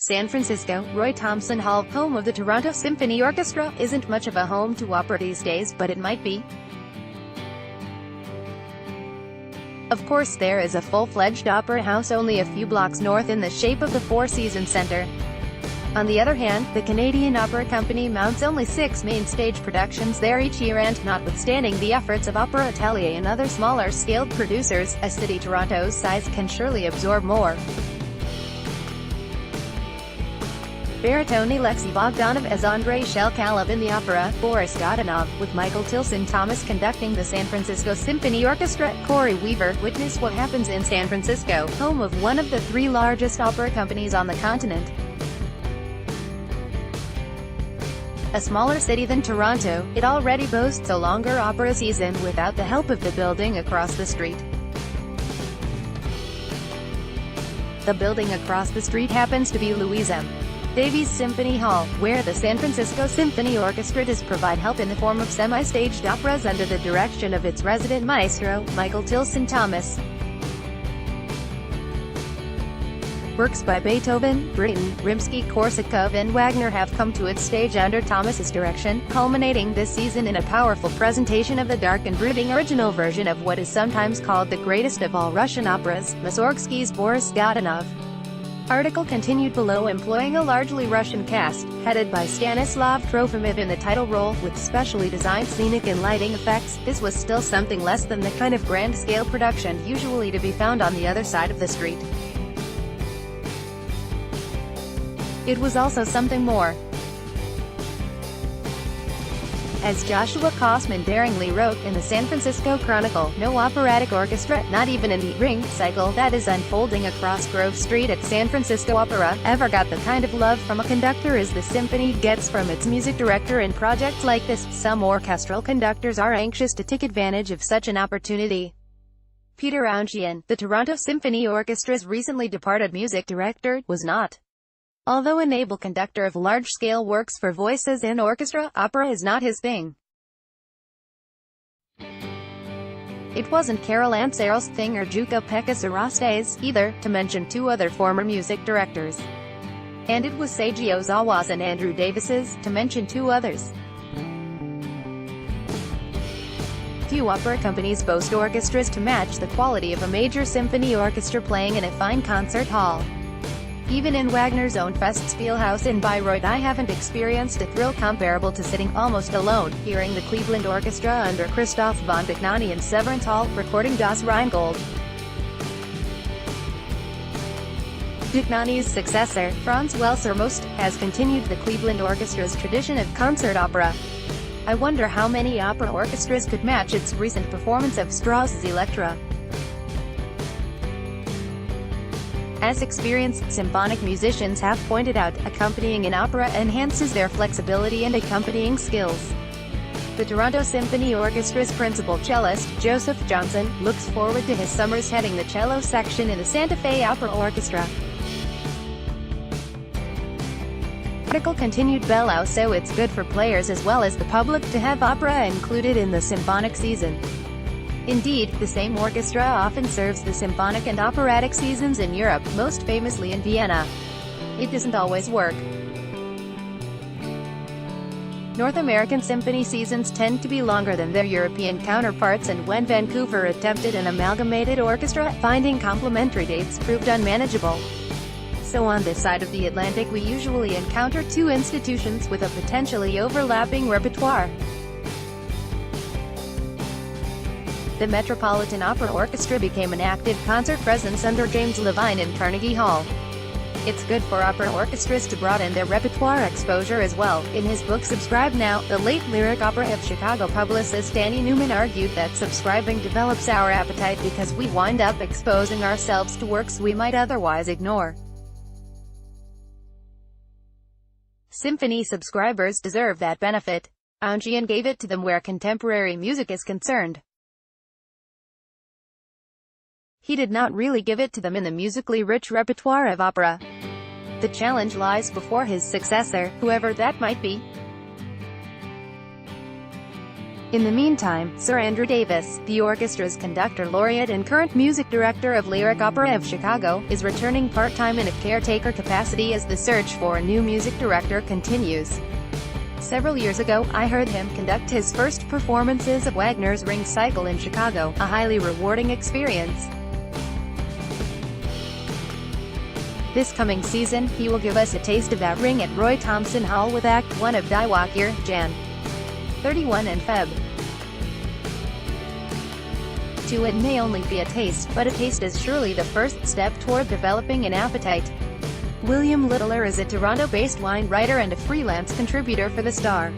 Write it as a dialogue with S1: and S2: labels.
S1: San Francisco, Roy Thomson Hall, home of the Toronto Symphony Orchestra, isn't much of a home to opera these days, but it might be. Of course, there is a full-fledged opera house only a few blocks north in the shape of the Four Seasons Centre. On the other hand, the Canadian Opera Company mounts only 6 main stage productions there each year, and, notwithstanding the efforts of Opera Atelier and other smaller-scaled producers, a city Toronto's size can surely absorb more. Baritone Alexei Bogdanov as Andrei Shelkalov in the opera, Boris Godunov, with Michael Tilson Thomas conducting the San Francisco Symphony Orchestra. Corey Weaver, witness what happens in San Francisco, home of one of the 3 largest opera companies on the continent. A smaller city than Toronto, it already boasts a longer opera season without the help of the building across the street. The building across the street happens to be Louise M. Davies Symphony Hall, where the San Francisco Symphony Orchestra does provide help in the form of semi-staged operas under the direction of its resident maestro, Michael Tilson Thomas. Works by Beethoven, Britten, Rimsky-Korsakov and Wagner have come to its stage under Thomas's direction, culminating this season in a powerful presentation of the dark and brooding original version of what is sometimes called the greatest of all Russian operas, Mussorgsky's Boris Godunov. Article continued below. Employing a largely Russian cast, headed by Stanislav Trofimov in the title role, with specially designed scenic and lighting effects, this was still something less than the kind of grand-scale production usually to be found on the other side of the street. It was also something more. As Joshua Kosman daringly wrote in the San Francisco Chronicle, no operatic orchestra, not even in the ring cycle that is unfolding across Grove Street at San Francisco Opera, ever got the kind of love from a conductor as the symphony gets from its music director in projects like this. Some orchestral conductors are anxious to take advantage of such an opportunity. Peter Aungian, the Toronto Symphony Orchestra's recently departed music director, was not. Although an able conductor of large-scale works for voices and orchestra, opera is not his thing. It wasn't Carol Anseral's thing or Jukka-Pekka Saraste's, either, to mention 2 other former music directors. And it was Seiji Ozawa's and Andrew Davis's, to mention 2 others. Few opera companies boast orchestras to match the quality of a major symphony orchestra playing in a fine concert hall. Even in Wagner's own Festspielhaus in Bayreuth, I haven't experienced a thrill comparable to sitting almost alone, hearing the Cleveland Orchestra under Christoph von Dohnanyi in Severance Hall, recording Das Rheingold. Dohnanyi's successor, Franz Welser Most, has continued the Cleveland Orchestra's tradition of concert opera. I wonder how many opera orchestras could match its recent performance of Strauss's Elektra. As experienced symphonic musicians have pointed out, accompanying an opera enhances their flexibility and accompanying skills. The Toronto Symphony Orchestra's principal cellist, Joseph Johnson, looks forward to his summers heading the cello section in the Santa Fe Opera Orchestra. Article continued below. So it's good for players as well as the public to have opera included in the symphonic season. Indeed, the same orchestra often serves the symphonic and operatic seasons in Europe, most famously in Vienna. It doesn't always work. North American symphony seasons tend to be longer than their European counterparts, and when Vancouver attempted an amalgamated orchestra, finding complementary dates proved unmanageable. So on this side of the Atlantic we usually encounter 2 institutions with a potentially overlapping repertoire. The Metropolitan Opera Orchestra became an active concert presence under James Levine in Carnegie Hall. It's good for opera orchestras to broaden their repertoire exposure as well. In his book Subscribe Now, the late Lyric Opera of Chicago publicist Danny Newman argued that subscribing develops our appetite because we wind up exposing ourselves to works we might otherwise ignore. Symphony subscribers deserve that benefit. Aungian gave it to them where contemporary music is concerned. He did not really give it to them in the musically rich repertoire of opera. The challenge lies before his successor, whoever that might be. In the meantime, Sir Andrew Davis, the orchestra's conductor laureate and current music director of Lyric Opera of Chicago, is returning part-time in a caretaker capacity as the search for a new music director continues. Several years ago, I heard him conduct his first performances of Wagner's Ring Cycle in Chicago, a highly rewarding experience. This coming season, he will give us a taste of that ring at Roy Thompson Hall with Act 1 of Die Walküre, Jan. 31 and Feb. 2. It may only be a taste, but a taste is surely the first step toward developing an appetite. William Littler is a Toronto-based wine writer and a freelance contributor for The Star.